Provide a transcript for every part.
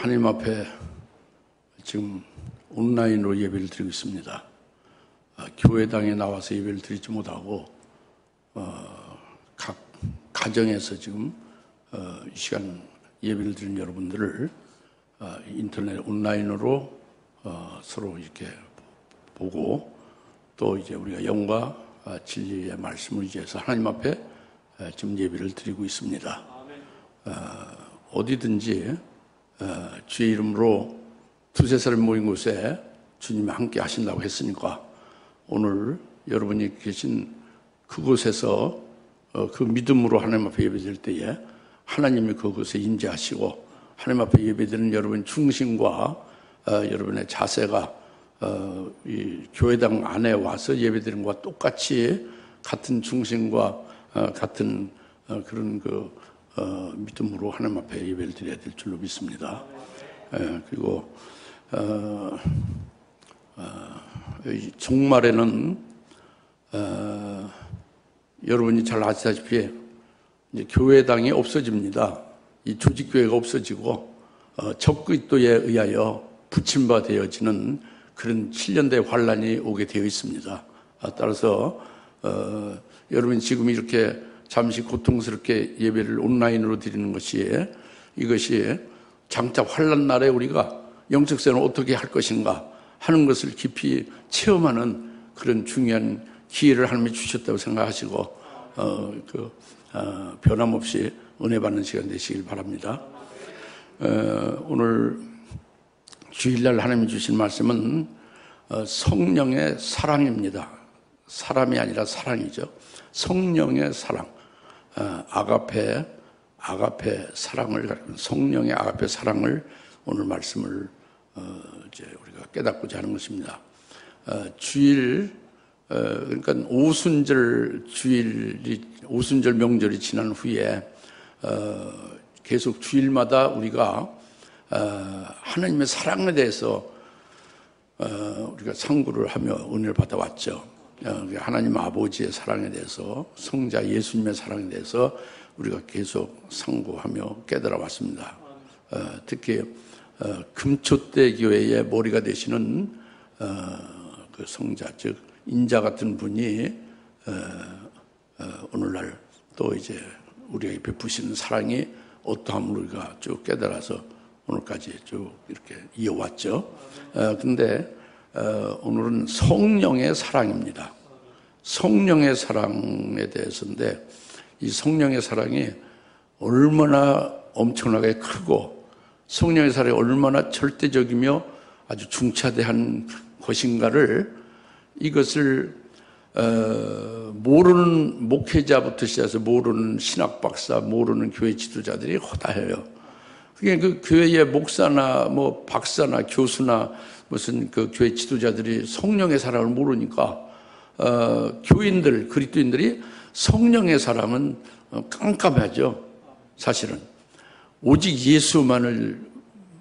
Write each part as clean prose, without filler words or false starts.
하나님 앞에 지금 온라인으로 예배를 드리고 있습니다. 교회당에 나와서 예배를 드리지 못하고 각 가정에서 지금 이 시간 예배를 드리는 여러분들을 인터넷 온라인으로 서로 이렇게 보고 또 이제 우리가 영과 진리의 말씀을 위해서 하나님 앞에 지금 예배를 드리고 있습니다. 어디든지 주의 이름으로 두세 사람 모인 곳에 주님이 함께 하신다고 했으니까 오늘 여러분이 계신 그곳에서 그 믿음으로 하나님 앞에 예배드릴 때에 하나님이 그곳에 임재하시고 하나님 앞에 예배드리는 여러분 중심과 여러분의 자세가 이 교회당 안에 와서 예배드리는 것과 똑같이 같은 중심과 같은 그런 믿음으로 하나님 앞에 예배를 드려야 될 줄로 믿습니다. 그리고 종말에는 여러분이 잘 아시다시피 이제 교회당이 없어집니다. 이 조직교회가 없어지고 적그리스도에 의하여 부침받아지는 그런 7년대 환란이 오게 되어 있습니다. 따라서 여러분이 지금 이렇게 잠시 고통스럽게 예배를 온라인으로 드리는 것이 이것이 장차 환란 날에 우리가 영적 생활을 어떻게 할 것인가 하는 것을 깊이 체험하는 그런 중요한 기회를 하나님이 주셨다고 생각하시고 변함없이 은혜 받는 시간 되시길 바랍니다. 오늘 주일날 하나님이 주신 말씀은 성령의 사랑입니다. 사람이 아니라 사랑이죠. 성령의 사랑, 아가페 사랑을, 성령의 아가페 사랑을 오늘 말씀을 이제 우리가 깨닫고자 하는 것입니다. 주일, 그러니까 오순절 명절이 지난 후에 계속 주일마다 우리가 하나님의 사랑에 대해서 우리가 상고를 하며 은혜를 받아왔죠. 하나님 아버지의 사랑에 대해서, 성자 예수님의 사랑에 대해서 우리가 계속 상고하며 깨달아 왔습니다. 특히 금초대 교회의 머리가 되시는 그 성자, 즉 인자 같은 분이 오늘날 또 이제 우리에게 베푸시는 사랑이 어떠함을 우리가 쭉 깨달아서 오늘까지 쭉 이렇게 이어왔죠. 근데 오늘은 성령의 사랑입니다. 성령의 사랑에 대해서인데 이 성령의 사랑이 얼마나 엄청나게 크고 성령의 사랑이 얼마나 절대적이며 아주 중차대한 것인가를 이것을 모르는 목회자부터 시작해서 모르는 신학 박사, 모르는 교회 지도자들이 허다해요. 그게 그 교회의 목사나 뭐 박사나 교수나 무슨 그 교회 지도자들이 성령의 사랑을 모르니까 교인들, 그리스도인들이 성령의 사랑은 깜깜하죠. 사실은 오직 예수만을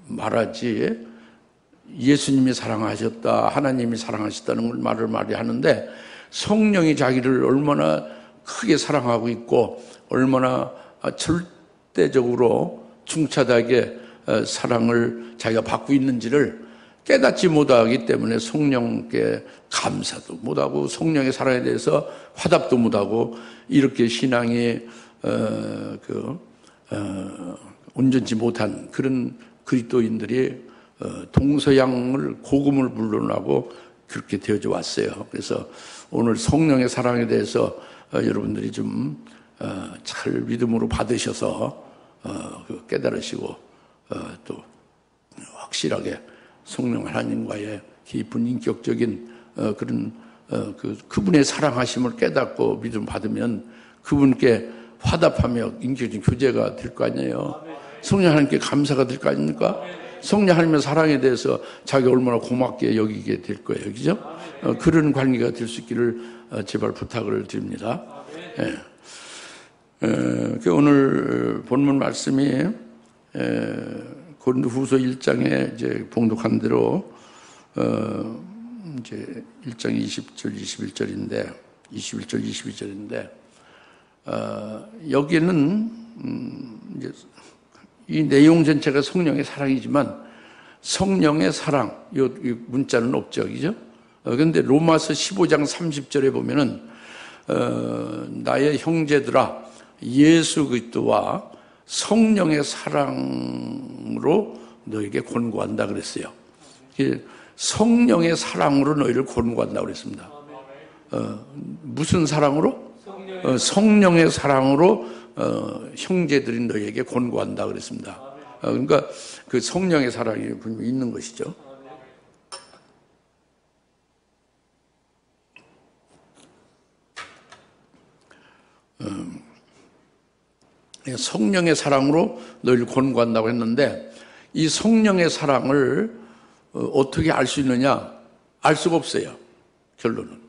말하지 예수님이 사랑하셨다, 하나님이 사랑하셨다는 말을 하는데 성령이 자기를 얼마나 크게 사랑하고 있고 얼마나 절대적으로 중차대하게 사랑을 자기가 받고 있는지를 깨닫지 못하기 때문에 성령께 감사도 못하고 성령의 사랑에 대해서 화답도 못하고 이렇게 신앙이 온전치 못한 그런 그리스도인들이 동서양을 복음을 물러나고 그렇게 되어져 왔어요. 그래서 오늘 성령의 사랑에 대해서 여러분들이 좀 잘 믿음으로 받으셔서 깨달으시고 또 확실하게 성령 하나님과의 깊은 인격적인 그런 그분의 사랑하심을 깨닫고 믿음 받으면 그분께 화답하며 인격적인 교제가 될 거 아니에요. 성령 하나님께 감사가 될 거 아닙니까? 성령 하나님의 사랑에 대해서 자기가 얼마나 고맙게 여기게 될 거예요. 그죠? 그런 관계가 될 수 있기를 제발 부탁을 드립니다. 오늘 본문 말씀이 고린도후서 1장에 이제 봉독한 대로 이제 1장 20절 21절인데 21절 22절인데 여기는 이제 이 내용 전체가 성령의 사랑이지만 성령의 사랑, 이 문자는 없죠, 그죠? 그런데 로마서 15장 30절에 보면은 나의 형제들아 예수 그리스도와 성령의 사랑으로 너에게 권고한다 그랬어요. 성령의 사랑으로 너희를 권고한다 그랬습니다. 무슨 사랑으로? 성령의 사랑으로 형제들이 너희에게 권고한다 그랬습니다. 그러니까 그 성령의 사랑이 분명히 있는 것이죠. 성령의 사랑으로 너희를 권고한다고 했는데 이 성령의 사랑을 어떻게 알 수 있느냐? 알 수가 없어요. 결론은.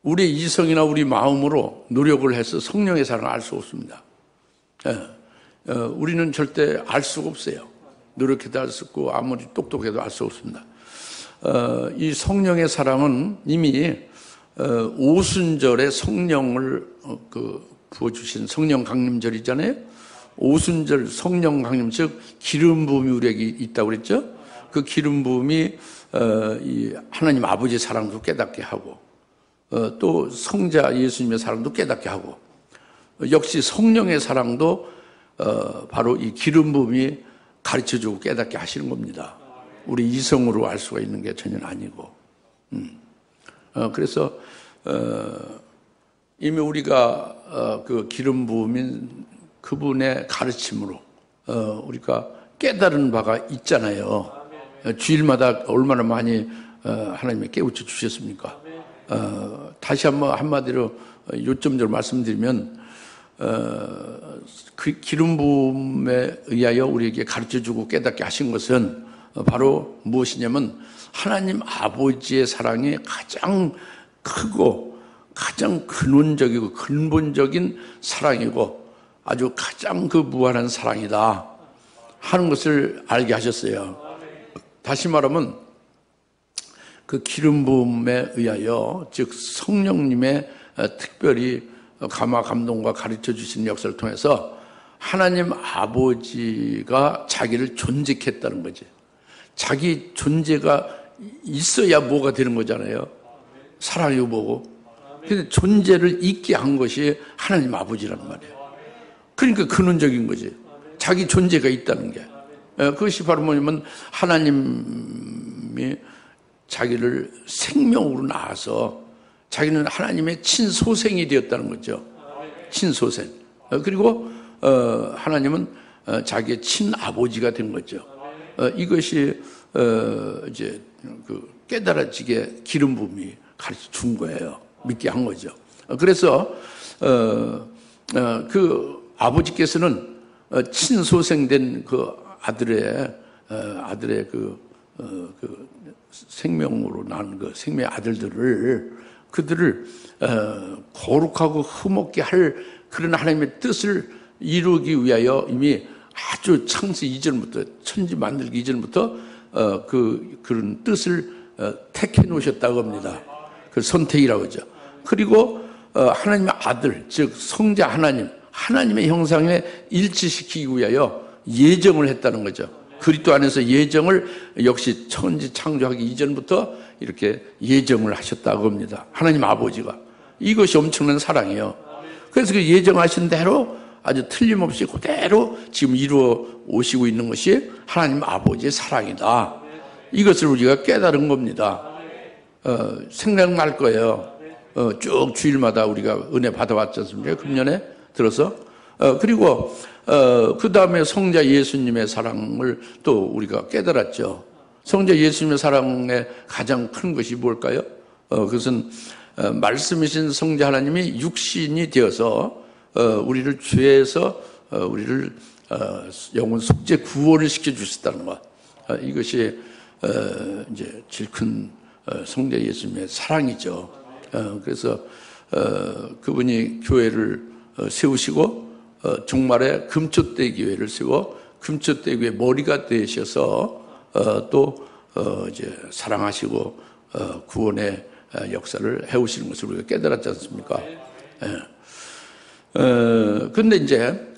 우리 이성이나 우리 마음으로 노력을 해서 성령의 사랑을 알 수 없습니다. 우리는 절대 알 수가 없어요. 노력해도 알 수 없고 아무리 똑똑해도 알 수 없습니다. 이 성령의 사랑은 이미 오순절에 성령을 부어주신 성령 강림절이잖아요. 오순절 성령 강림, 즉 기름 부음이 우리에게 있다고 그랬죠. 그 기름 부음이 이 하나님 아버지의 사랑도 깨닫게 하고 또 성자 예수님의 사랑도 깨닫게 하고 역시 성령의 사랑도 바로 이 기름 부음이 가르쳐주고 깨닫게 하시는 겁니다. 우리 이성으로 알 수가 있는 게 전혀 아니고 그래서 이미 우리가 그 기름 부음인 그분의 가르침으로 우리가 깨달은 바가 있잖아요. 주일마다 얼마나 많이 하나님이 깨우쳐 주셨습니까? 다시 한번 한마디로 요점적으로 말씀드리면 그 기름 부음에 의하여 우리에게 가르쳐주고 깨닫게 하신 것은 바로 무엇이냐면 하나님 아버지의 사랑이 가장 크고 가장 근원적이고 근본적인 사랑이고 아주 가장 그 무한한 사랑이다 하는 것을 알게 하셨어요. 다시 말하면 그 기름 부음에 의하여 즉 성령님의 특별히 감화 감동과 가르쳐 주시는 역사를 통해서 하나님 아버지가 자기를 존재케 했다는 거지. 자기 존재가 있어야 뭐가 되는 거잖아요. 사랑이고 뭐고. 근데 존재를 있게 한 것이 하나님 아버지란 말이에요. 그러니까 근원적인 거지. 자기 존재가 있다는 게. 그것이 바로 뭐냐면 하나님이 자기를 생명으로 낳아서 자기는 하나님의 친소생이 되었다는 거죠. 친소생. 그리고 하나님은 자기의 친아버지가 된 거죠. 이것이 이제 그 깨달아지게 기름 부음이 가르쳐 준 거예요. 믿게 한 거죠. 그래서 그 아버지께서는 친소생된 그 아들의 그 생명으로 낳은 그 생명의 그들을 거룩하고 흠없게 할 그런 하나님의 뜻을 이루기 위하여 이미 아주 창세 이전부터 천지 만들기 이전부터 그런 뜻을 택해 놓으셨다고 합니다. 그 선택이라고 하죠. 그리고 하나님의 아들, 즉 성자 하나님의 형상에 일치시키기 위하여 예정을 했다는 거죠. 그리스도 안에서 예정을 역시 천지 창조하기 이전부터 이렇게 예정을 하셨다고 합니다. 하나님 아버지가. 이것이 엄청난 사랑이에요. 그래서 그 예정하신 대로 아주 틀림없이 그대로 지금 이루어 오시고 있는 것이 하나님 아버지의 사랑이다. 이것을 우리가 깨달은 겁니다. 생각날 거예요. 쭉 주일마다 우리가 은혜 받아왔지 않습니까? 금년에 들어서. 그리고 그 다음에 성자 예수님의 사랑을 또 우리가 깨달았죠. 성자 예수님의 사랑의 가장 큰 것이 뭘까요? 그것은 말씀이신 성자 하나님이 육신이 되어서 우리를 죄에서 우리를 영혼 속죄 구원을 시켜 주셨다는 것. 이것이 이제 제일 큰 성자 예수님의 사랑이죠. 그래서 그분이 교회를 세우시고 종말에 금초대교회를 세워 금초대교회 머리가 되셔서 또 이제 사랑하시고 구원의 역사를 해오시는 것을 우리가 깨달았지 않습니까? 근데 이제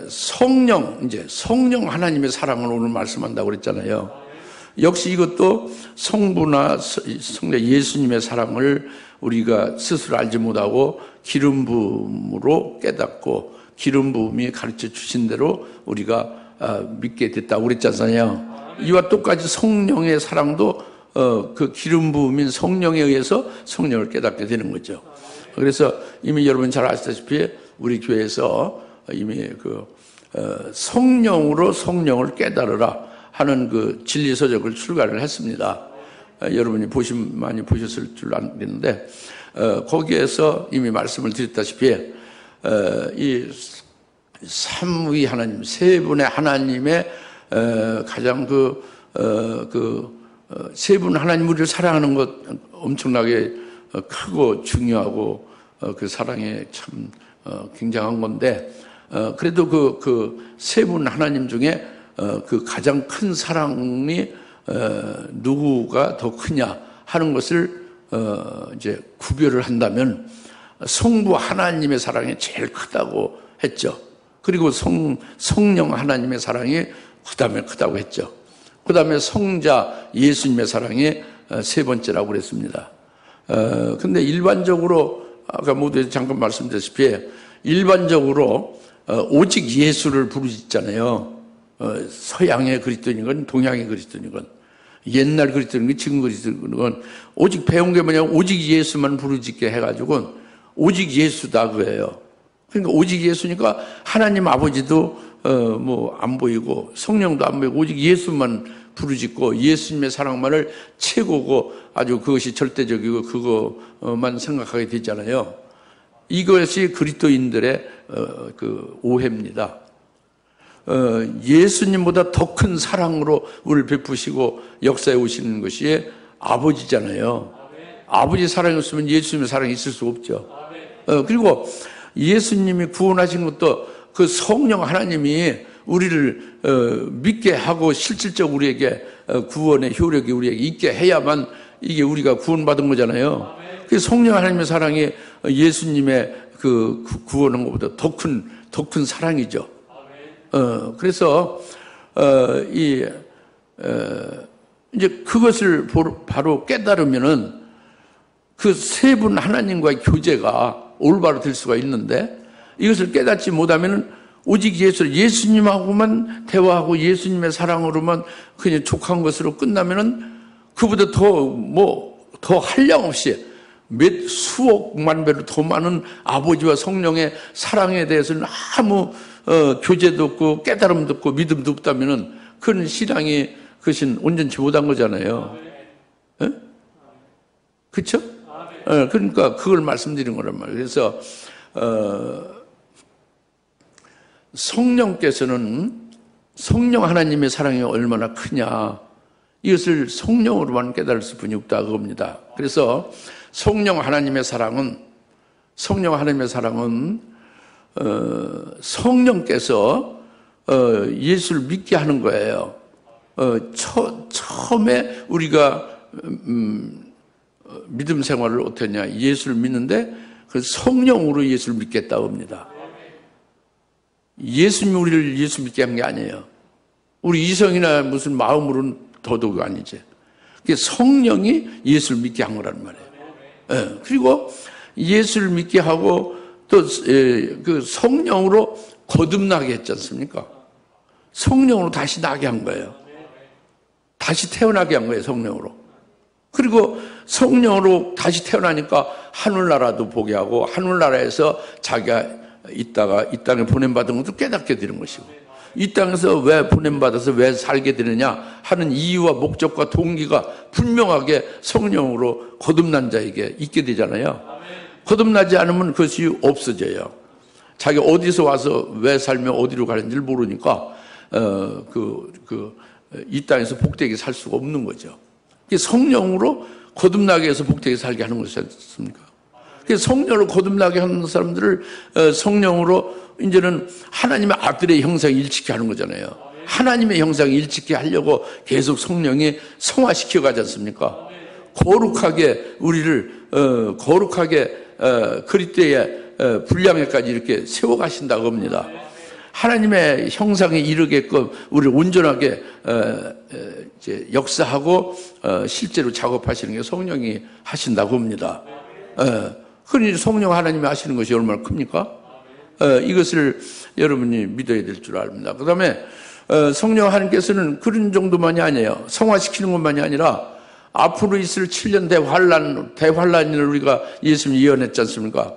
성령 하나님의 사랑을 오늘 말씀한다고 그랬잖아요. 역시 이것도 성부나 성자 예수님의 사랑을 우리가 스스로 알지 못하고 기름 부음으로 깨닫고 기름 부음이 가르쳐 주신 대로 우리가 믿게 됐다고 그랬잖아요. 이와 똑같이 성령의 사랑도 그 기름 부음인 성령에 의해서 성령을 깨닫게 되는 거죠. 그래서 이미 여러분 잘 아시다시피 우리 교회에서 이미 성령으로 성령을 깨달으라 하는 그 진리서적을 출간을 했습니다. 여러분이 많이 보셨을 줄 알겠는데, 거기에서 이미 말씀을 드렸다시피, 이 삼위 하나님, 세 분의 하나님의 가장 세 분 하나님 우리를 사랑하는 것 엄청나게 크고 중요하고 그 사랑에 참 굉장한 건데, 그래도 그 세 분 하나님 중에 그 가장 큰 사랑이 누구가 더 크냐 하는 것을 이제 구별을 한다면 성부 하나님의 사랑이 제일 크다고 했죠. 그리고 성령 하나님의 사랑이 그다음에 크다고 했죠. 그다음에 성자 예수님의 사랑이 세 번째라고 그랬습니다. 근데 일반적으로 아까 모두 잠깐 말씀드렸다시피 일반적으로 오직 예수를 부르짖잖아요. 서양의 그리스도인이건 동양의 그리스도인이건 옛날 그리스도인이건 지금 그리스도인이건 오직 배운 게 뭐냐면 오직 예수만 부르짖게 해가지고 오직 예수다 그거예요. 그러니까 오직 예수니까 하나님 아버지도 뭐 안 보이고 성령도 안 보이고 오직 예수만 부르짖고 예수님의 사랑만을 최고고 아주 그것이 절대적이고 그거만 생각하게 되잖아요. 이것이 그리스도인들의 그 오해입니다. 예수님보다 더 큰 사랑으로 우리를 베푸시고 역사에 오시는 것이 아버지잖아요. 아버지 사랑이 없으면 예수님의 사랑이 있을 수 없죠. 그리고 예수님이 구원하신 것도 그 성령 하나님이 우리를 믿게 하고 실질적으로 우리에게 구원의 효력이 우리에게 있게 해야만 이게 우리가 구원받은 거잖아요. 그 성령 하나님의 사랑이 예수님의 그 구원한 것보다 더 큰 사랑이죠. 그래서 이제 그것을 바로 깨달으면은 그 세 분 하나님과의 교제가 올바로 될 수가 있는데 이것을 깨닫지 못하면은 오직 예수님하고만 대화하고 예수님의 사랑으로만 그냥 족한 것으로 끝나면은 그보다 더 한량없이 몇 수억만 배로 더 많은 아버지와 성령의 사랑에 대해서는 아무 교제도 없고 깨달음도 없고 믿음도 없다면은 그런 신앙이 그것은 온전치 못한 거잖아요. 그렇죠? 그러니까 그걸 말씀드린 거란 말이에요. 그래서 성령께서는 성령 하나님의 사랑이 얼마나 크냐 이것을 성령으로만 깨달을 수뿐이 없다 그겁니다. 그래서 성령 하나님의 사랑은 성령께서 예수를 믿게 하는 거예요. 처음에 우리가 믿음 생활을 어떻게 했냐 예수를 믿는데 그 성령으로 예수를 믿겠다고 합니다. 예수님이 우리를 예수 믿게 한 게 아니에요. 우리 이성이나 무슨 마음으로는 더더욱 아니지. 성령이 예수를 믿게 한 거란 말이에요. 그리고 예수를 믿게 하고 또 그 성령으로 거듭나게 했지 않습니까? 성령으로 다시 나게 한 거예요. 다시 태어나게 한 거예요, 성령으로. 그리고 성령으로 다시 태어나니까 하늘나라도 보게 하고 하늘나라에서 자기가 있다가 이 땅에 보냄받은 것도 깨닫게 되는 것이고 이 땅에서 왜 보냄받아서 왜 살게 되느냐 하는 이유와 목적과 동기가 분명하게 성령으로 거듭난 자에게 있게 되잖아요. 거듭나지 않으면 그것이 없어져요. 자기 어디서 와서 왜 살며 어디로 가는지를 모르니까 이 땅에서 복되게 살 수가 없는 거죠. 성령으로 거듭나게 해서 복되게 살게 하는 것이 아니겠습니까? 성령으로 거듭나게 하는 사람들을 성령으로 이제는 하나님의 아들의 형상을 일치케 하는 거잖아요. 하나님의 형상을 일치케 하려고 계속 성령이 성화시켜 가지 않습니까? 거룩하게 우리를 거룩하게 그리스도의 분량에까지 이렇게 세워가신다고 합니다. 하나님의 형상에 이르게끔 우리를 온전하게 이제 역사하고 실제로 작업하시는 게 성령이 하신다고 합니다. 그러니 성령 하나님이 하시는 것이 얼마나 큽니까? 이것을 여러분이 믿어야 될 줄 압니다. 그 다음에 성령 하나님께서는 그런 정도만이 아니에요. 성화시키는 것만이 아니라 앞으로 있을 7년 대환란을 우리가 예수님이 예언했지 않습니까?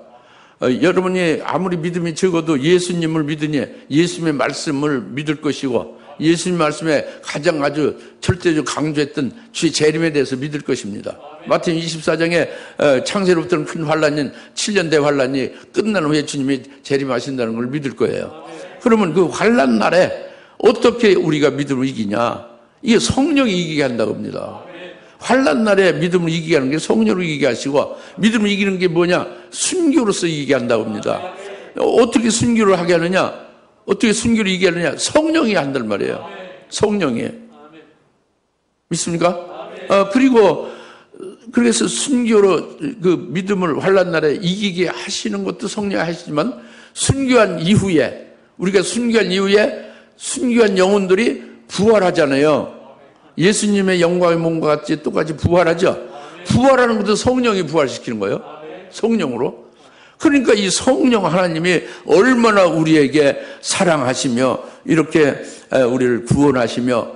여러분이 아무리 믿음이 적어도 예수님을 믿으니 예수님의 말씀을 믿을 것이고 예수님 말씀에 가장 아주 절대적으로 강조했던 주의 재림에 대해서 믿을 것입니다. 마태복음 24장에 창세로부터는 큰 환란인 7년 대환란이 끝난 후에 주님이 재림하신다는 걸 믿을 거예요. 그러면 그 환란 날에 어떻게 우리가 믿음을 이기냐? 이게 성령이 이기게 한다고 합니다. 환란 날에 믿음을 이기게 하는 게 성령으로 이기게 하시고 믿음을 이기는 게 뭐냐? 순교로서 이기게 한다고 합니다. 어떻게 순교를 하게 하느냐? 어떻게 순교를 이기게 하느냐? 성령이 한단 말이에요. 성령이. 믿습니까? 그리고 그래서 순교로 그 믿음을 환란 날에 이기게 하시는 것도 성령이 하시지만 순교한 이후에 우리가 순교한 이후에 순교한 영혼들이 부활하잖아요. 예수님의 영광의 몸과 같이 똑같이 부활하죠. 부활하는 것도 성령이 부활시키는 거예요. 성령으로. 그러니까 이 성령 하나님이 얼마나 우리에게 사랑하시며 이렇게 우리를 구원하시며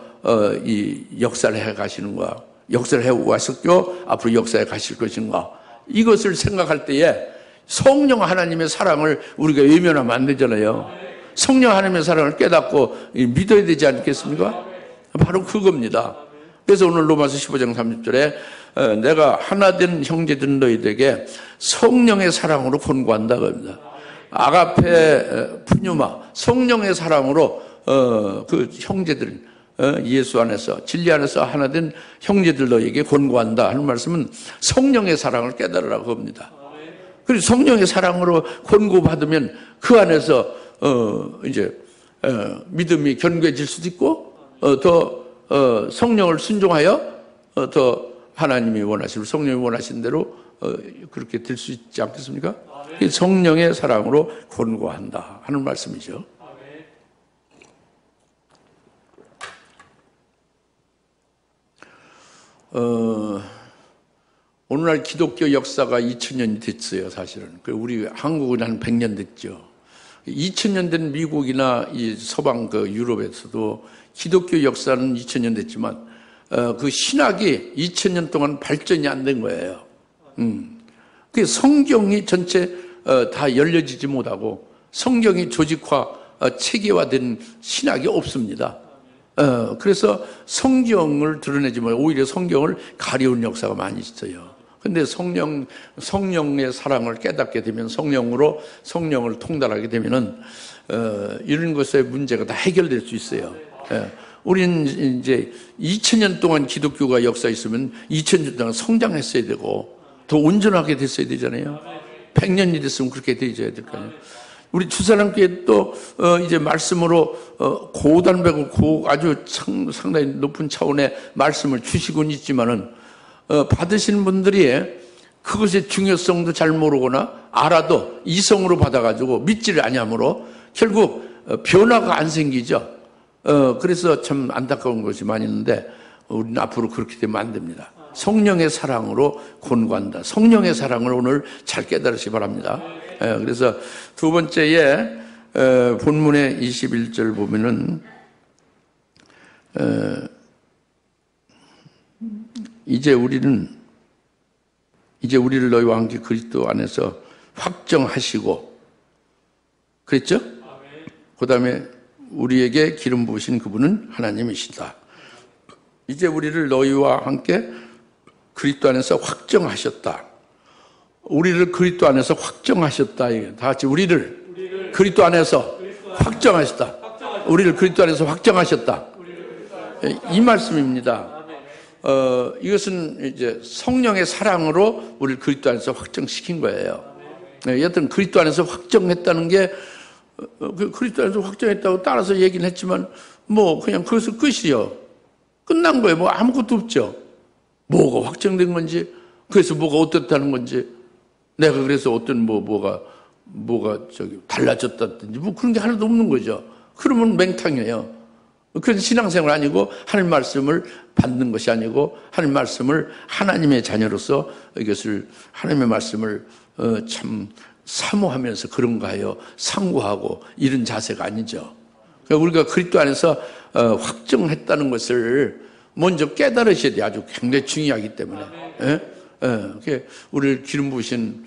이 역사를 해 가시는가, 역사를 해오고 가셨고 앞으로 역사에 가실 것인가, 이것을 생각할 때에 성령 하나님의 사랑을 우리가 외면하면 안 되잖아요. 성령 하나님의 사랑을 깨닫고 믿어야 되지 않겠습니까? 바로 그겁니다. 그래서 오늘 로마서 15장 30절에 내가 하나된 형제된 너희들에게 성령의 사랑으로 권고한다 그럽니다. 아가페 푸뉴마, 성령의 사랑으로 그 형제들, 예수 안에서 진리 안에서 하나된 형제들 너희에게 권고한다 하는 말씀은 성령의 사랑을 깨달으라고 합니다. 그리고 성령의 사랑으로 권고받으면 그 안에서 이제 믿음이 견고해질 수도 있고 더 성령을 순종하여 더 하나님이 원하시는, 성령이 원하신 대로 그렇게 될 수 있지 않겠습니까? 성령의 사랑으로 권고한다 하는 말씀이죠. 오늘날 기독교 역사가 2000년이 됐어요, 사실은. 우리 한국은 한 100년 됐죠. 2000년 된 미국이나 이 서방 그 유럽에서도 기독교 역사는 2000년 됐지만 그 신학이 2000년 동안 발전이 안 된 거예요. 그 성경이 전체 다 열려지지 못하고 성경이 조직화, 체계화된 신학이 없습니다. 그래서 성경을 드러내지 못하고 오히려 성경을 가려운 역사가 많이 있어요. 근데 성령의 사랑을 깨닫게 되면, 성령을 통달하게 되면은 이런 것의 문제가 다 해결될 수 있어요. 우리는 이제 2000년 동안 기독교가 역사 있으면 2000년 동안 성장했어야 되고 더 온전하게 됐어야 되잖아요. 100년이 됐으면 그렇게 되어야 될 거 아니에요. 우리 주사랑교회 또 이제 말씀으로 고단백고 아주 상당히 높은 차원의 말씀을 주시곤 있지만은 받으시는 분들이 그것의 중요성도 잘 모르거나 알아도 이성으로 받아가지고 믿지를 아니하므로 결국 변화가 안 생기죠. 그래서 참 안타까운 것이 많이 있는데 우리는 앞으로 그렇게 되면 안 됩니다. 성령의 사랑으로 권고한다. 성령의 사랑을 오늘 잘 깨달으시기 바랍니다. 그래서 두 번째에 본문의 21절 보면은 이제 우리를 너희와 함께 그리스도 안에서 확정하시고 그랬죠? 그 다음에 우리에게 기름 부으신 그분은 하나님이시다. 이제 우리를 너희와 함께 그리스도 안에서 확정하셨다. 우리를 그리스도 안에서 확정하셨다. 다 같이 우리를 그리스도 안에서 확정하셨다. 우리를 그리스도 안에서 확정하셨다. 이 말씀입니다. 이것은 이제 성령의 사랑으로 우리를 그리스도 안에서 확정시킨 거예요. 여튼 그리스도 안에서 확정했다는 게 그리스도 안에서 확정했다고 따라서 얘기는 했지만 뭐 그냥 그것은 끝이요. 끝난 거예요. 뭐 아무것도 없죠. 뭐가 확정된 건지, 그래서 뭐가 어떻다는 건지, 내가 그래서 어떤 뭐가 뭐가 달라졌다든지 뭐 그런 게 하나도 없는 거죠. 그러면 맹탕이에요. 그래서 신앙생활 아니고 하나님 말씀을 받는 것이 아니고 하나님 말씀을 하나님의 자녀로서 이것을 하나님의 말씀을 참 사모하면서 그런가 하여 상고하고 이런 자세가 아니죠. 그러니까 우리가 그리스도 안에서 확정했다는 것을 먼저 깨달으셔야 돼요. 아주 굉장히 중요하기 때문에. 우리를 기름 부으신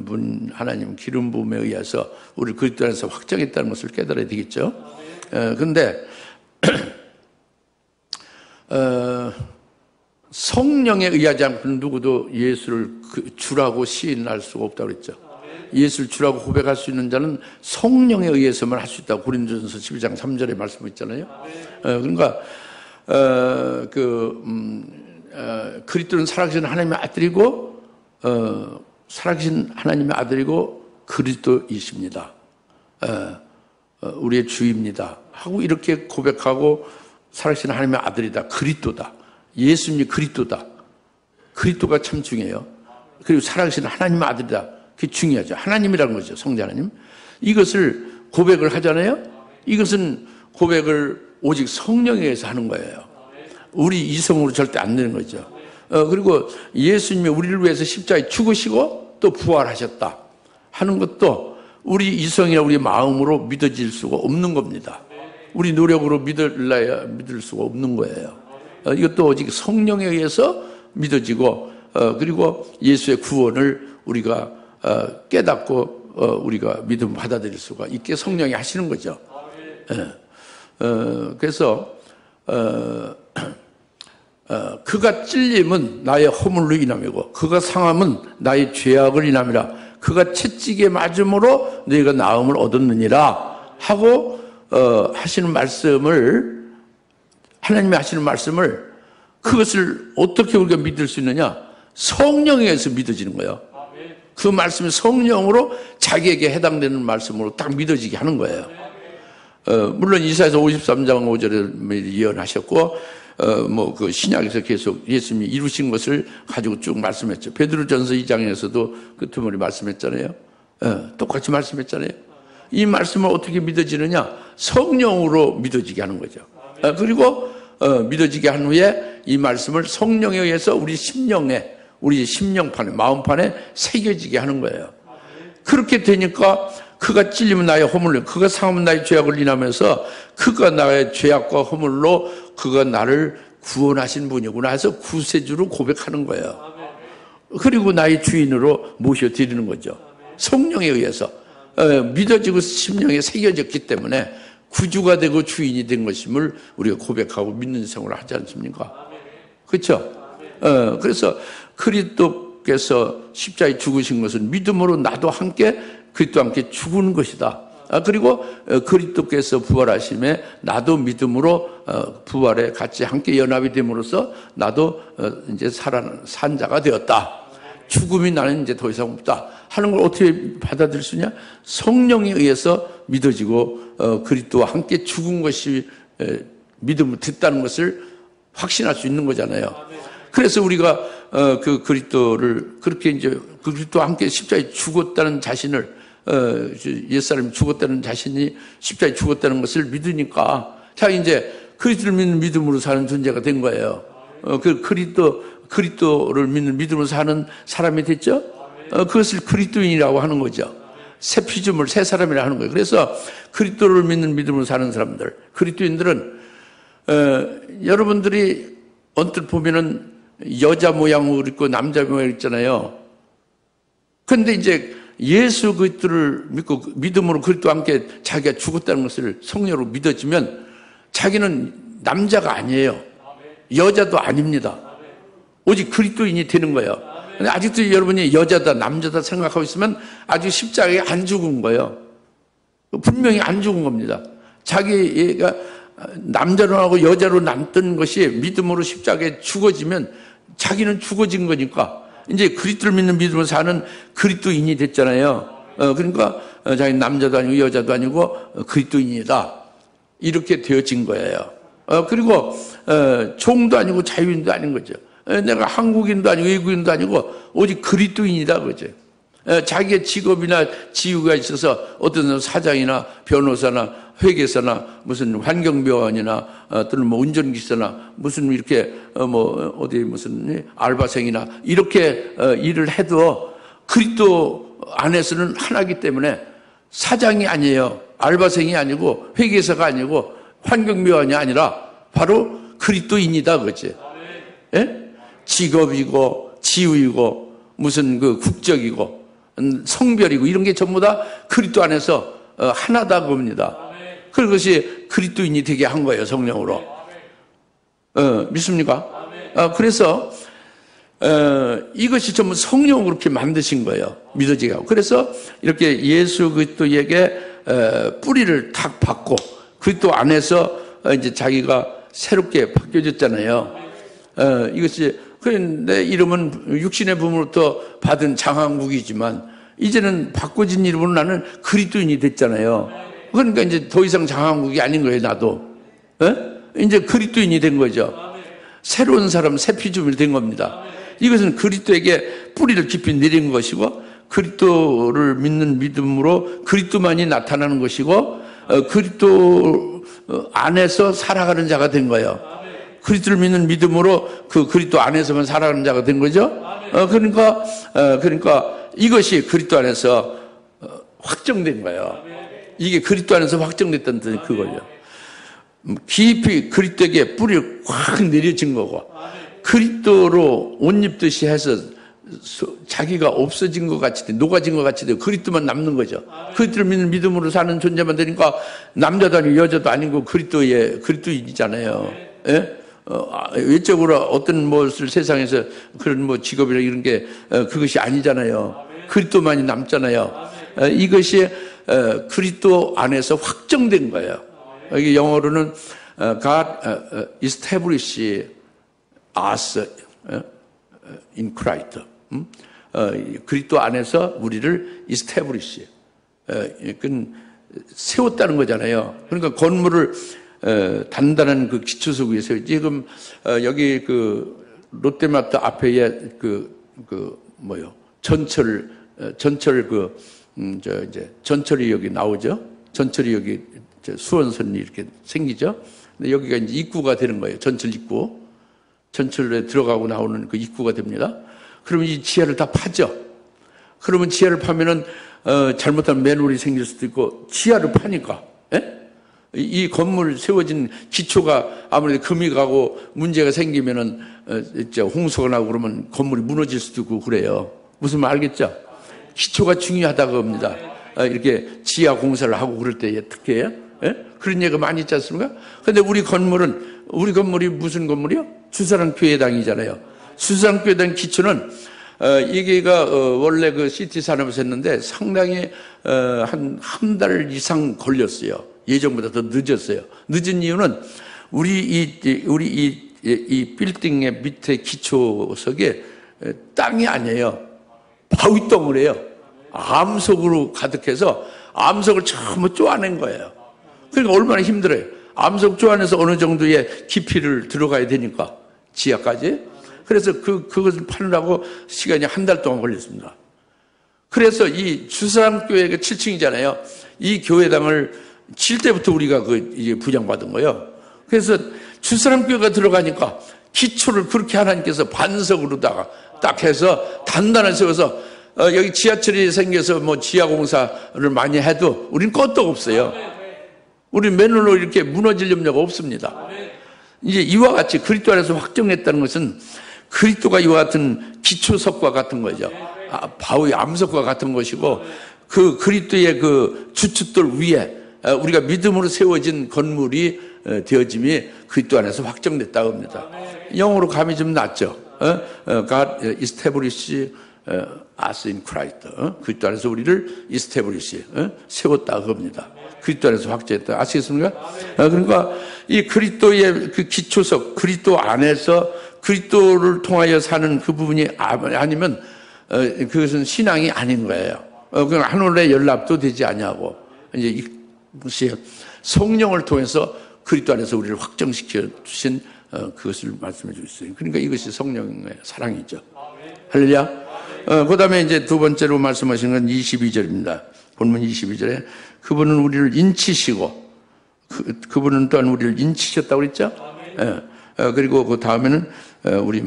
분 하나님 기름 부음에 의해서 우리를 그리스도 안에서 확정했다는 것을 깨달아야 되겠죠. 그런데 성령에 의하지 않고는 누구도 예수를 주라고 시인할 수가 없다고 그랬죠. 예수를 주라고 고백할 수 있는 자는 성령에 의해서만 할 수 있다고 고린도전서 12장 3절에 말씀했잖아요. 그러니까 그리스도는 살아계신 하나님의 아들이고 살아계신 하나님의 아들이고 그리스도이십니다. 우리의 주입니다. 하고 이렇게 고백하고 살아계신 하나님의 아들이다. 그리스도다. 예수님이 그리스도다. 그리스도가 참 중요해요. 그리고 살아계신 하나님의 아들이다. 그게 중요하죠. 하나님이라는 거죠. 성자 하나님. 이것을 고백을 하잖아요. 이것은 고백을 오직 성령에 의해서 하는 거예요. 우리 이성으로 절대 안 되는 거죠. 그리고 예수님이 우리를 위해서 십자가에 죽으시고 또 부활하셨다 하는 것도 우리 이성이나 우리 마음으로 믿어질 수가 없는 겁니다. 우리 노력으로 믿을 수가 없는 거예요. 이것도 오직 성령에 의해서 믿어지고 그리고 예수의 구원을 우리가 깨닫고 우리가 믿음 받아들일 수가 있게 성령이 하시는 거죠. 그래서 그가 찔림은 나의 허물로 인함이고 그가 상함은 나의 죄악을 인함이라. 그가 채찍에 맞음으로 너희가 나음을 얻었느니라 하고 하시는 말씀을 하나님이 하시는 말씀을 그것을 어떻게 우리가 믿을 수 있느냐? 성령에 의해서 믿어지는 거예요. 그 말씀이 성령으로 자기에게 해당되는 말씀으로 딱 믿어지게 하는 거예요. 물론 이사야서 53장 5절에 예언하셨고 그 신약에서 계속 예수님이 이루신 것을 가지고 쭉 말씀했죠. 베드로전서 2장에서도 그 두머리 말씀했잖아요. 똑같이 말씀했잖아요. 이 말씀을 어떻게 믿어지느냐? 성령으로 믿어지게 하는 거죠. 그리고 믿어지게 한 후에 이 말씀을 성령에 의해서 우리 심령에, 우리 심령판에, 마음판에 새겨지게 하는 거예요. 그렇게 되니까 그가 찔리면 나의 허물로, 그가 상하면 나의 죄악을 인하면서 그가 나의 죄악과 허물로 그가 나를 구원하신 분이구나 해서 구세주로 고백하는 거예요. 그리고 나의 주인으로 모셔드리는 거죠. 성령에 의해서 믿어지고 심령에 새겨졌기 때문에 구주가 되고 주인이 된 것임을 우리가 고백하고 믿는 생활을 하지 않습니까? 그렇죠? 그래서 그리스도께서 십자가에 죽으신 것은 믿음으로 나도 함께 그리스도와 함께 죽은 것이다. 그리고 그리스도께서 부활하심에 나도 믿음으로 부활에 같이 함께 연합이 됨으로써 나도 이제 산 자가 되었다. 죽음이 나는 이제 더 이상 없다 하는 걸 어떻게 받아들일 수 있냐? 성령에 의해서 믿어지고 그리스도와 함께 죽은 것이 믿음을 듣다는 것을 확신할 수 있는 거잖아요. 그래서 우리가 그 그리스도를 그렇게 이제 그리스도와 함께 십자가에 죽었다는 자신을 옛사람이 죽었다는 자신이 십자가에 죽었다는 것을 믿으니까 자 이제 그리스도를 믿는 믿음으로 사는 존재가 된 거예요. 그 그리스도를 믿는 믿음으로 사는 사람이 됐죠. 그것을 그리스도인이라고 하는 거죠. 새 피조물, 새 사람이라 하는 거예요. 그래서 그리스도를 믿는 믿음으로 사는 사람들, 그리스도인들은 여러분들이 언뜻 보면은 여자 모양으로 있고 남자 모양으로 있잖아요. 그런데 이제 예수 그리스도를 믿고 믿음으로 그리스도와 함께 자기가 죽었다는 것을 성령으로 믿어지면 자기는 남자가 아니에요. 여자도 아닙니다. 오직 그리스도인이 되는 거예요. 근데 아직도 여러분이 여자다 남자다 생각하고 있으면 아직 십자가에 안 죽은 거예요. 분명히 안 죽은 겁니다. 자기가 남자로 하고 여자로 남던 것이 믿음으로 십자가에 죽어지면 자기는 죽어진 거니까 이제 그리스도를 믿는 믿음으로 사는 그리스도인이 됐잖아요. 그러니까 자기는 남자도 아니고 여자도 아니고 그리스도인이다. 이렇게 되어진 거예요. 그리고 종도 아니고 자유인도 아닌 거죠. 내가 한국인도 아니고 외국인도 아니고 오직 그리스도인이다 그죠. 자기의 직업이나 지위가 있어서 어떤 사람은 사장이나 변호사나 회계사나 무슨 환경묘원이나 또는 뭐 운전기사나 무슨 이렇게 뭐 어디 무슨 알바생이나 이렇게 일을 해도 그리스도 안에서는 하나이기 때문에 사장이 아니에요. 알바생이 아니고 회계사가 아니고 환경묘원이 아니라 바로 그리스도인이다 그거지. 예? 직업이고 지위고 무슨 그 국적이고 성별이고 이런 게 전부 다 그리스도 안에서 하나다 겁니다. 그것이 그리스도인이 되게 한 거예요, 성령으로. 믿습니까? 그래서 이것이 전부 성령으로 그렇게 만드신 거예요. 믿어지게 하고. 그래서 이렇게 예수 그리스도에게 뿌리를 탁 받고 그리스도 안에서 이제 자기가 새롭게 바뀌어졌잖아요. 이것이 내 이름은 육신의 부모로부터 받은 장항국이지만 이제는 바꿔진 이름으로 나는 그리스도인이 됐잖아요. 그러니까 이제 더 이상 장항국이 아닌 거예요, 나도. 이제 그리스도인이 된 거죠. 새로운 사람, 새 피조물이 된 겁니다. 이것은 그리스도에게 뿌리를 깊이 내린 것이고 그리스도를 믿는 믿음으로 그리스도만이 나타나는 것이고 그리스도 안에서 살아가는 자가 된 거예요. 그리스도를 믿는 믿음으로 그 그리스도 안에서만 살아가는 자가 된 거죠. 그러니까 이것이 그리스도 안에서 확정된 거예요. 이게 그리스도 안에서 확정됐다는 뜻이 그거예요. 깊이 그리스도에게 뿌리를 확 내려진 거고 그리스도로 옷 입듯이 해서 자기가 없어진 것 같이 녹아진 것 같이 되고 그리스도만 남는 거죠. 그리스도를 믿는 믿음으로 사는 존재만 되니까 남자도 아니고 여자도 아니고 그리스도인이잖아요. 예? 외적으로 어떤 것을 세상에서 그런 뭐 직업이나 이런 게 그것이 아니잖아요. 그리스도만이 남잖아요. 이것이 그리스도 안에서 확정된 거예요. 이게 영어로는 God establish us in Christ. 그리스도 안에서 우리를 establish, 세웠다는 거잖아요. 그러니까 건물을 단단한 그 기초석 위에서 지금 여기 그 롯데마트 앞에 전철 이제 전철이 여기 나오죠. 전철이 여기 수원선이 이렇게 생기죠. 근데 여기가 이제 입구가 되는 거예요. 전철 입구. 전철에 들어가고 나오는 그 입구가 됩니다. 그러면 이 지하를 다 파죠. 그러면 지하를 파면은 잘못하면 맨홀이 생길 수도 있고 지하를 파니까 이 건물 세워진 기초가 아무래도 금이 가고 문제가 생기면은 홍수가 나고 그러면 건물이 무너질 수도 있고 그래요. 무슨 말 알겠죠? 기초가 중요하다고 합니다. 이렇게 지하 공사를 하고 그럴 때에 특히 그런 얘기가 많이 있지 않습니까? 근데 우리 건물이 무슨 건물이요? 주사랑교회당이잖아요. 주사랑교회당 기초는 이게가 원래 그 시티 산업에서 했는데 상당히 한 달 이상 걸렸어요. 예정보다 더 늦었어요. 늦은 이유는 우리 이 빌딩의 밑에 기초석에 땅이 아니에요. 바위덩어리예요. 암석으로 가득해서 암석을 전부 쪼아낸 거예요. 그러니까 얼마나 힘들어요. 암석 쪼아내서 어느 정도의 깊이를 들어가야 되니까 지하까지. 그래서 그것을 파느라고 시간이 한 달 동안 걸렸습니다. 그래서 이 주사랑교회가 7층이잖아요. 이 교회당을 칠 때부터 우리가 이제 부양받은 거예요. 그래서 주사랑교회가 들어가니까 기초를 그렇게 하나님께서 반석으로다가 딱 해서 단단하게 세워서 여기 지하철이 생겨서 뭐 지하 공사를 많이 해도 우리는 껐도 없어요. 우리 맨홀로 이렇게 무너질 염려가 없습니다. 이제 이와 같이 그리스도 안에서 확정했다는 것은 그리스도가 이와 같은 기초석과 같은 거죠. 바위 암석과 같은 것이고 그 그리스도의 그 주춧돌 위에 우리가 믿음으로 세워진 건물이 되어짐이 그리스도 안에서 확정됐다고 합니다. 영어로 감이 좀 낮죠. God establish us in Christ. 그리스도 안에서 우리를 establish, 세웠다고 합니다. 그리스도 안에서 확정했다. 아시겠습니까? 그러니까 이 그리스도의 그 기초석, 그리스도 안에서 그리스도를 통하여 사는 그 부분이 아니면 그것은 신앙이 아닌 거예요. 그건 하늘의 연락도 되지 않냐고. 이제 이것이 성령을 통해서 그리스도 안에서 우리를 확정시켜 주신 그것을 말씀해 주셨어요. 그러니까 이것이 성령의 사랑이죠. 할렐루야. 그 다음에 이제 두 번째로 말씀하신 건 22절입니다. 본문 22절에 그분은 우리를 인치시고 그분은 또한 우리를 인치셨다고 그랬죠? 그리고 그 다음에는 우리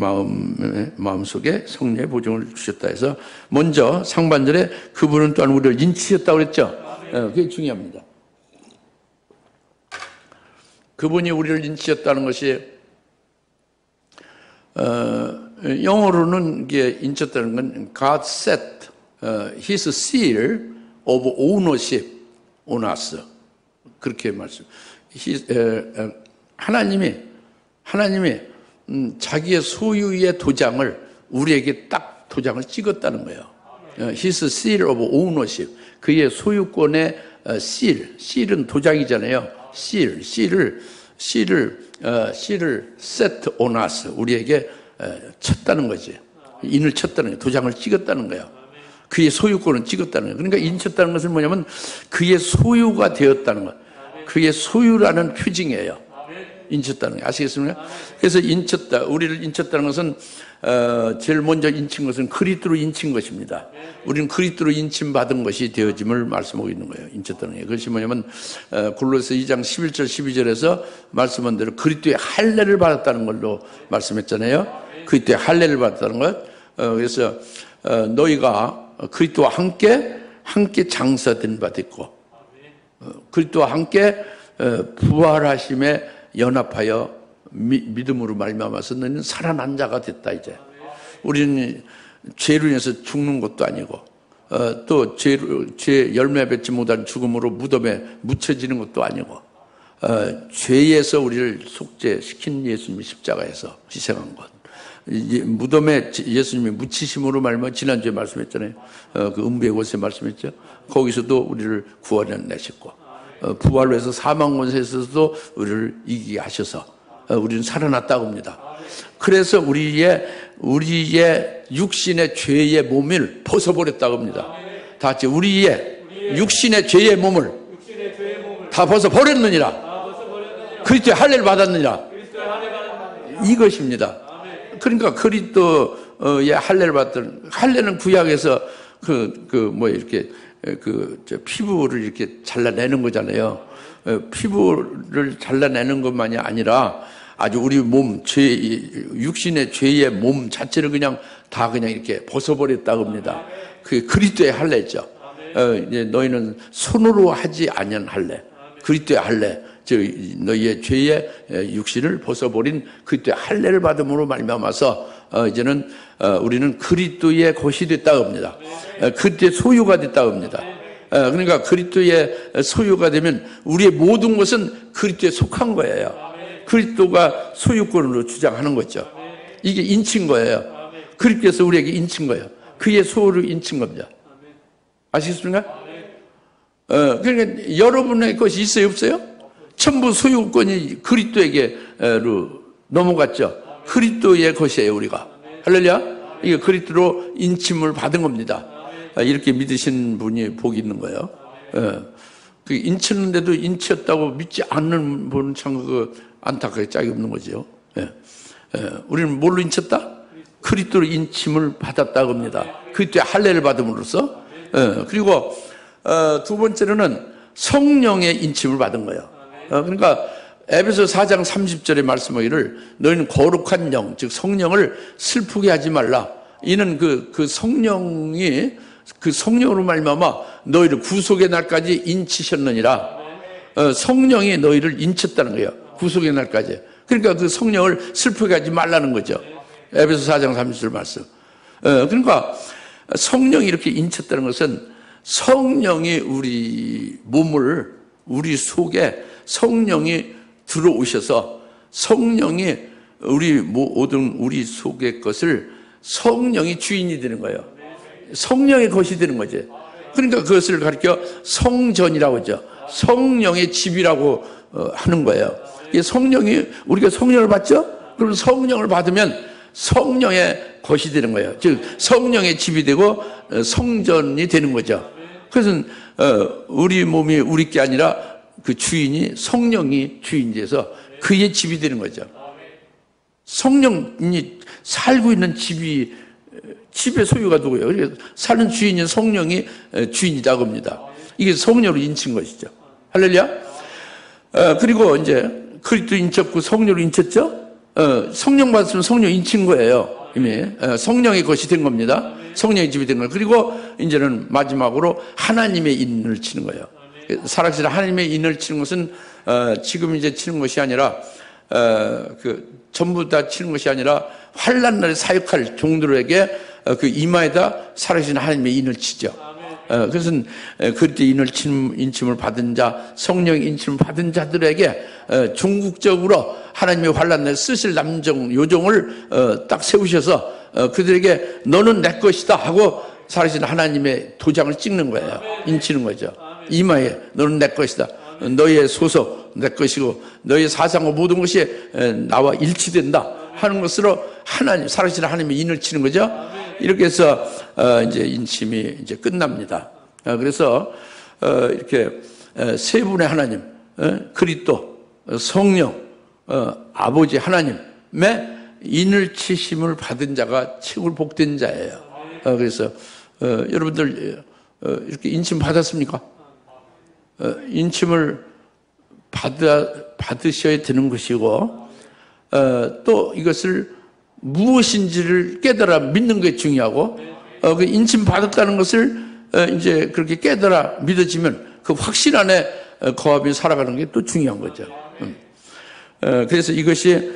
마음속에 성령의 보증을 주셨다 해서 먼저 상반절에 그분은 또한 우리를 인치셨다고 그랬죠? 그게 중요합니다. 그분이 우리를 인치셨다는 것이 영어로는 이게 인쳤다는 건 God set His seal of ownership on us. 그렇게 말씀. 하나님이 자기의 소유의 도장을 우리에게 딱 도장을 찍었다는 거예요. His seal of ownership. 그의 소유권의 실은 도장이잖아요. 실을 set on us. 우리에게 쳤다는 거지. 인을 쳤다는 거예요. 도장을 찍었다는 거예요. 그의 소유권을 찍었다는 거예요. 그러니까 인쳤다는 것은 뭐냐면 그의 소유가 되었다는 것. 그의 소유라는 표징이에요. 인쳤다는 거 아시겠습니까? 그래서 인쳤다, 우리를 인쳤다는 것은 제일 먼저 인친 것은 그리스도로 인친 것입니다. 우리는 그리스도로 인침 받은 것이 되어짐을 말씀하고 있는 거예요. 인쳤다는 게. 그것이 뭐냐면 골로새 2장 11절 12절에서 말씀한 대로 그리스도의 할례를 받았다는 걸로 말씀했잖아요. 그리스도의 할례를 받았다는 것. 그래서 너희가 그리스도와 함께 장사된 바 됐고 그리스도와 함께 부활하심에 연합하여 믿음으로 말미암아서 너희는 살아난 자가 됐다. 이제 우리는 죄로 인해서 죽는 것도 아니고 또 죄 열매 맺지 못한 죽음으로 무덤에 묻혀지는 것도 아니고 죄에서 우리를 속죄시킨 예수님이 십자가에서 희생한 것. 무덤에 예수님이 묻히심으로 말미암아 지난주에 말씀했잖아요. 그 음부의 곳에 말씀했죠. 거기서도 우리를 구원해내셨고 부활로 해서 사망 권세에서도 우리를 이기게 하셔서 우리는 살아났다고 합니다. 그래서 우리의 육신의 죄의 몸을 벗어버렸다고 합니다. 다 같이 우리의 육신의 죄의 몸을 다 벗어버렸느니라. 그리스도의 할례를 받았느니라. 이것입니다. 그러니까 그리스도의 할례를 받던 할례는 구약에서 피부를 이렇게 잘라내는 거잖아요. 피부를 잘라내는 것만이 아니라 아주 우리 몸, 육신의 죄의 몸 자체를 그냥 이렇게 벗어버렸다고 합니다. 그게 그리스도의 할례죠. 이제 너희는 손으로 하지 아니한 할례, 그리스도의 할례, 즉 너희의 죄의 육신을 벗어버린 그리스도의 할례를 받음으로 말미암아서 이제는 우리는 그리스도의 것이 됐다고 합니다. 그리스도의 소유가 됐다고 합니다. 그러니까 그리스도의 소유가 되면 우리의 모든 것은 그리스도에 속한 거예요. 그리스도가 소유권으로 주장하는 거죠. 이게 인친 거예요. 그리스도께서 우리에게 인친 거예요. 그의 소유를 인친 겁니다. 아시겠습니까? 그러니까 여러분의 것이 있어요, 없어요? 전부 소유권이 그리스도에게로 넘어갔죠. 그리스도의 것이에요, 우리가. 할렐루야. 이게 그리스도로 인침을 받은 겁니다. 이렇게 믿으신 분이 복이 있는 거예요. 그 인쳤는데도 인쳤다고 믿지 않는 분은 참 안타깝게 짝이 없는 거죠. 우리는 뭘로 인쳤다? 그리스도로 인침을 받았다고 합니다. 그리스도의 할례를 받음으로써. 그리고 두 번째로는 성령의 인침을 받은 거예요. 그러니까 에베소 4장 30절에 말씀하기를 너희는 거룩한 영, 즉 성령을 슬프게 하지 말라. 이는 그 성령이 그 성령으로 말미암아 너희를 구속의 날까지 인치셨느니라. 성령이 너희를 인쳤다는 거예요. 구속의 날까지. 그러니까 그 성령을 슬프게 하지 말라는 거죠. 에베소 4장 30절 말씀. 그러니까 성령이 이렇게 인쳤다는 것은 성령이 우리 몸을, 우리 속에 성령이 들어오셔서 성령이 모든 우리 속의 것을 성령이 주인이 되는 거예요. 성령의 것이 되는 거지. 그러니까 그것을 가리켜 성전이라고 하죠. 성령의 집이라고 하는 거예요. 우리가 성령을 받죠? 그럼 성령을 받으면 성령의 것이 되는 거예요. 즉 성령의 집이 되고 성전이 되는 거죠. 그래서 우리 몸이 우리 게 아니라 그 주인이 성령이 주인이 돼서 그의 집이 되는 거죠. 성령이 살고 있는 집이 집의 소유가 누구예요? 그러니까 사는 주인인 성령이 주인이다 겁니다. 이게 성령으로 인친 것이죠. 할렐루야. 그리고 이제 그리스도 인쳤고 성령으로 인쳤죠. 성령 받았으면 성령 인친 거예요. 이미 성령의 것이 된 겁니다. 성령의 집이 된 거예요. 그리고 이제는 마지막으로 하나님의 인을 치는 거예요. 살아계신 하나님의 인을 치는 것은 지금 이제 치는 것이 아니라 전부 다 치는 것이 아니라 환난 날에 사역할 종들에게 그 이마에다 살아계신 하나님의 인을 치죠. 그것은 그때 인침을 받은 자, 성령 인침을 받은 자들에게 궁극적으로 하나님의 환난 날에 쓰실 남정 요정을 딱 세우셔서 그들에게 너는 내 것이다 하고 살아계신 하나님의 도장을 찍는 거예요. 인치는 거죠. 이마에 너는 내 것이다. 너의 소속 내 것이고 너의 사상과 모든 것이 나와 일치된다 하는 것으로 하나님, 살아계신 하나님의 인을 치는 거죠. 이렇게 해서 이제 인침이 이제 끝납니다. 그래서 이렇게 세 분의 하나님, 그리스도, 성령, 아버지 하나님의 인을 치심을 받은 자가 최고 복된 자예요. 그래서 여러분들 이렇게 인침 받았습니까? 인침을 받으셔야 되는 것이고 또 이것을 무엇인지를 깨달아 믿는 게 중요하고 그 인침 받았다는 것을 이제 그렇게 깨달아 믿어지면 그 확신 안에 거하며 살아가는 게 또 중요한 거죠. 그래서 이것이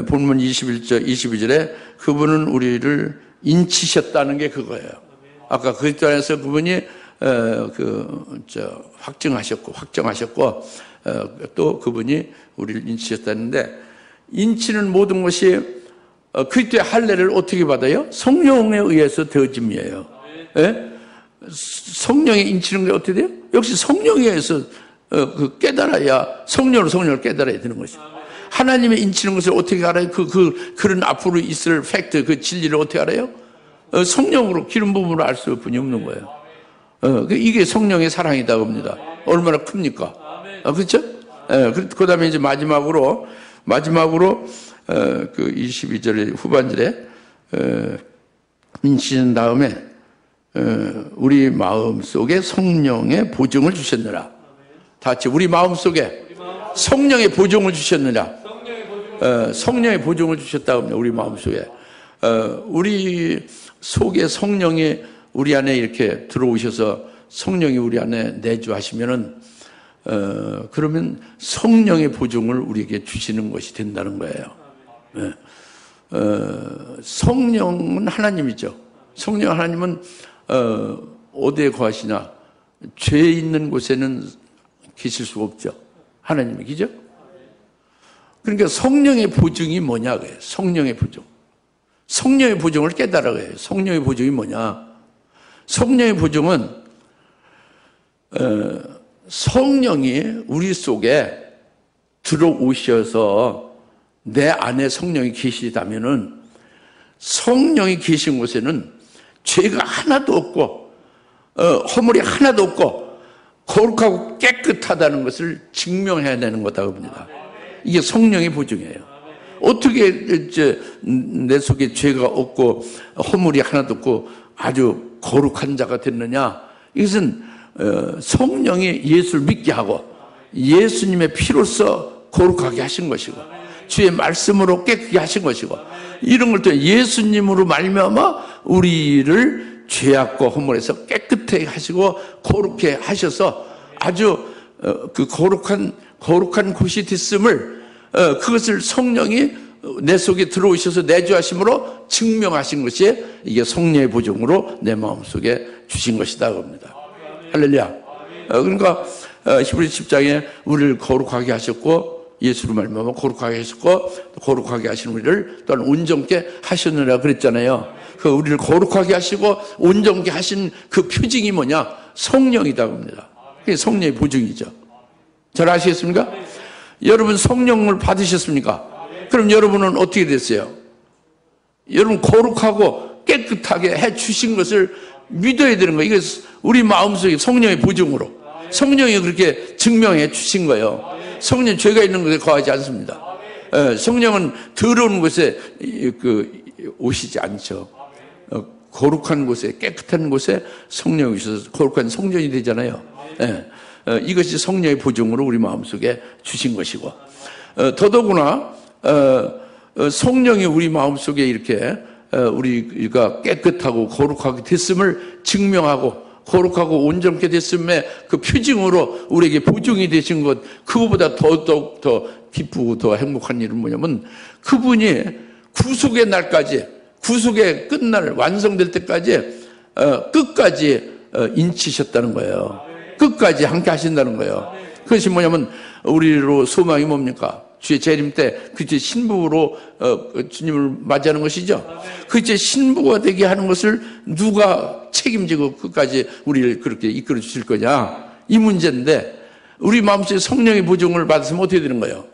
본문 21절, 22절에 그분은 우리를 인치셨다는 게 그거예요. 아까 그리스도 안에서 그분이 확정하셨고 또 그분이 우리를 인치셨다는데 인치는 모든 것이 그리스도의 할례를 어떻게 받아요? 성령에 의해서 되어짐이에요. 예? 성령이 인치는 게 어떻게 돼요? 역시 성령에 의해서 깨달아야 성령을 깨달아야 되는 것이죠. 하나님의 인치는 것을 어떻게 알아요? 그런 앞으로 있을 팩트, 그 진리를 어떻게 알아요? 성령으로 기름 부음으로 알 수뿐이 없는 거예요. 이게 성령의 사랑이다 봅니다. 얼마나 큽니까? 그렇죠? 그 다음에 이제 마지막으로 그 22절의 후반절에 인치신 다음에 우리 마음 속에 성령의 보증을 주셨느라. 다 같이 우리 마음 속에 성령의 보증을 주셨느라. 성령의 보증을 주셨다 합니다. 우리 마음 속에. 우리 속에 성령이 우리 안에 이렇게 들어오셔서 성령이 우리 안에 내주하시면은 그러면 성령의 보증을 우리에게 주시는 것이 된다는 거예요. 성령은 하나님이죠. 성령 하나님은 어디에 거하시나 죄 있는 곳에는 계실 수가 없죠. 하나님이 그죠? 그러니까 성령의 보증이 뭐냐 그래요. 성령의 보증. 성령의 보증을 깨달아 그래요. 성령의 보증이 뭐냐? 성령의 보증은 성령이 우리 속에 들어오셔서 내 안에 성령이 계시다면은 성령이 계신 곳에는 죄가 하나도 없고 허물이 하나도 없고 거룩하고 깨끗하다는 것을 증명해야 되는 거다 봅니다. 이게 성령의 보증이에요. 어떻게 내 속에 죄가 없고 허물이 하나도 없고 아주 거룩한 자가 됐느냐? 이것은 성령이 예수를 믿게 하고 예수님의 피로써 거룩하게 하신 것이고 주의 말씀으로 깨끗게 하신 것이고 이런 걸 또 예수님으로 말미암아 우리를 죄악과 허물에서 깨끗하게 하시고 거룩해 하셔서 아주 그 거룩한 곳이 됐음을 그것을 성령이 내 속에 들어오셔서 내주하심으로 증명하신 것이 이게 성령의 보증으로 내 마음속에 주신 것이다 겁니다. 할렐루야. 그러니까 히브리서 10장에 우리를 거룩하게 하셨고 예수로 말미암아 거룩하게 하셨고 거룩하게 하신 우리를 또한 온전케 하셨느라 그랬잖아요. 그 우리를 거룩하게 하시고 온전케 하신 그 표징이 뭐냐? 성령이다 겁니다. 그게 성령의 보증이죠. 잘 아시겠습니까? 여러분 성령을 받으셨습니까? 그럼 여러분은 어떻게 됐어요? 여러분 거룩하고 깨끗하게 해 주신 것을 믿어야 되는 거예요. 이게 우리 마음속에 성령의 보증으로 성령이 그렇게 증명해 주신 거예요. 성령 죄가 있는 곳에 거하지 않습니다. 성령은 더러운 곳에 오시지 않죠. 거룩한 곳에, 깨끗한 곳에 성령이 있어서 거룩한 성전이 되잖아요. 예. 이것이 성령의 보증으로 우리 마음속에 주신 것이고, 더더구나 성령이 우리 마음속에 이렇게 우리가 깨끗하고 거룩하게 됐음을 증명하고 거룩하고 온전하게 됐음의 그 표징으로 우리에게 보증이 되신 것, 그거보다 더더욱 더 기쁘고 더 행복한 일은 뭐냐면, 그분이 구속의 날까지, 구속의 끝날 완성될 때까지 끝까지 인치셨다는 거예요. 끝까지 함께 하신다는 거예요. 그것이 뭐냐면, 우리로 소망이 뭡니까? 주의 재림 때 그제 신부로 주님을 맞이하는 것이죠. 그제 신부가 되게 하는 것을 누가 책임지고 끝까지 우리를 그렇게 이끌어 주실 거냐, 이 문제인데, 우리 마음속에 성령의 보증을 받았으면 어떻게 되는 거예요?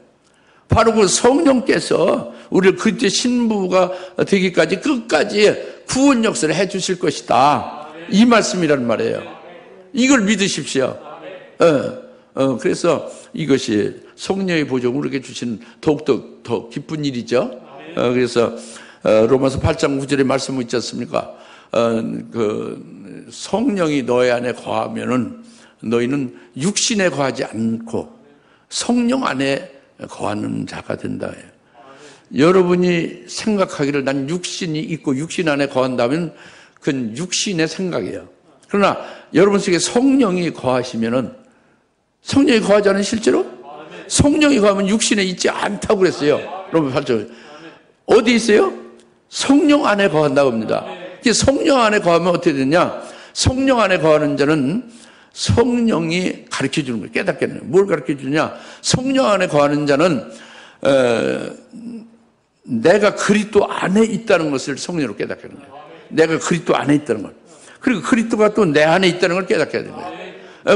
바로 그 성령께서 우리를 그때 신부가 되기까지 끝까지 구원 역사를 해 주실 것이다, 이 말씀이란 말이에요. 이걸 믿으십시오. 그래서 이것이 성령의 보증을 우리에게 주신 더욱더 더 기쁜 일이죠. 그래서 로마서 8장 9절의 말씀이 있지 않습니까? 그 성령이 너희 안에 거하면은 너희는 육신에 거하지 않고 성령 안에 거하는 자가 된다. 여러분이 생각하기를 난 육신이 있고 육신 안에 거한다면 그건 육신의 생각이에요. 그러나 여러분 속에 성령이 거하시면은, 성령이 거하지 않은 실제로? 성령이 거하면 육신에 있지 않다고 그랬어요. 로마서 8장. 어디 있어요? 성령 안에 거한다고 합니다. 성령 안에 거하면 어떻게 되냐? 성령 안에 거하는 자는 성령이 가르쳐 주는 거예요. 깨닫게 하는 거예요. 뭘 가르쳐 주냐? 성령 안에 거하는 자는 내가 그리스도 안에 있다는 것을 성령으로 깨닫게 하는 거예요. 내가 그리스도 안에 있다는 걸. 그리고 그리스도가 또 내 안에 있다는 걸 깨닫게 하는 거예요.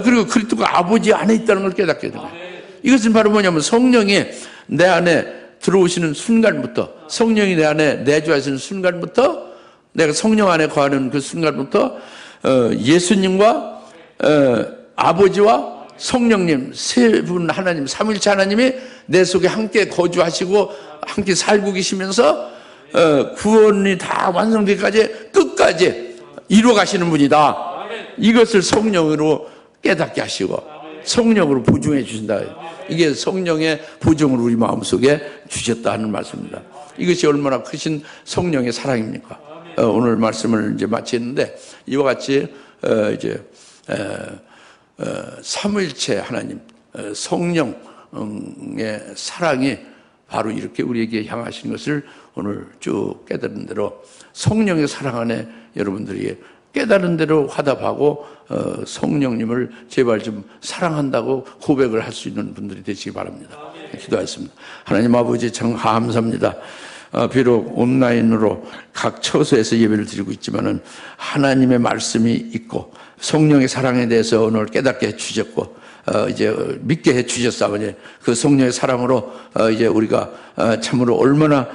그리고 그리스도가 아버지 안에 있다는 걸 깨닫게 하는 거예요. 이것은 바로 뭐냐면, 성령이 내 안에 들어오시는 순간부터, 성령이 내 안에 내주하시는 순간부터, 내가 성령 안에 거하는 그 순간부터 예수님과 아버지와 성령님 세 분 하나님, 삼위일체 하나님이 내 속에 함께 거주하시고 함께 살고 계시면서 구원이 다 완성되기까지 끝까지 이루어 가시는 분이다. 이것을 성령으로 깨닫게 하시고 성령으로 보증해 주신다. 이게 성령의 보증을 우리 마음속에 주셨다 하는 말씀입니다. 이것이 얼마나 크신 성령의 사랑입니까? 오늘 말씀을 이제 마치는데, 이와 같이 이제 삼위일체 하나님, 성령의 사랑이 바로 이렇게 우리에게 향하신 것을 오늘 쭉 깨달은 대로, 성령의 사랑 안에 여러분들이 깨달은 대로 화답하고 성령님을 제발 좀 사랑한다고 고백을 할 수 있는 분들이 되시기 바랍니다. 기도하겠습니다. 하나님 아버지, 참 감사합니다. 비록 온라인으로 각 처소에서 예배를 드리고 있지만은 하나님의 말씀이 있고 성령의 사랑에 대해서 오늘 깨닫게 해주셨고 이제 믿게 해주셨어. 아버지, 그 성령의 사랑으로 이제 우리가 참으로 얼마나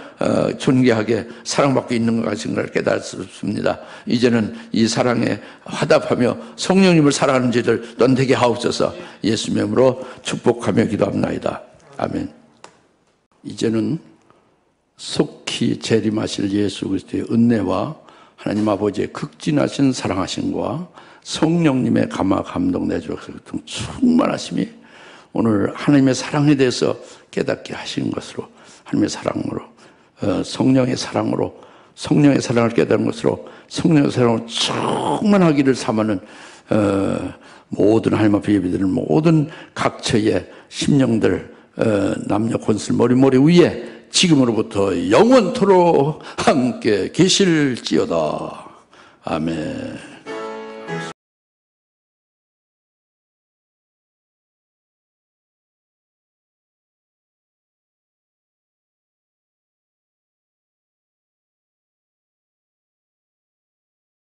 존귀하게 사랑받고 있는 것인가를 깨달았습니다. 이제는 이 사랑에 화답하며 성령님을 사랑하는 저희들 넌되게 하옵소서. 예수님의 이름으로 축복하며 기도합나이다. 아멘. 이제는 속히 재림하실 예수 그리스도의 은혜와 하나님 아버지의 극진하신 사랑하심과 성령님의 감화 감동 내주셔서 충만하심이 오늘 하나님의 사랑에 대해서 깨닫게 하신 것으로, 하나님의 사랑으로, 성령의 사랑으로, 성령의 사랑을 깨닫는 것으로 성령의 사랑으로 충만하기를 삼하는 모든 하나님 앞에 예배드리는 모든 각처의 심령들, 남녀 권술 머리머리 위에 지금으로부터 영원토록 함께 계실지어다. 아멘.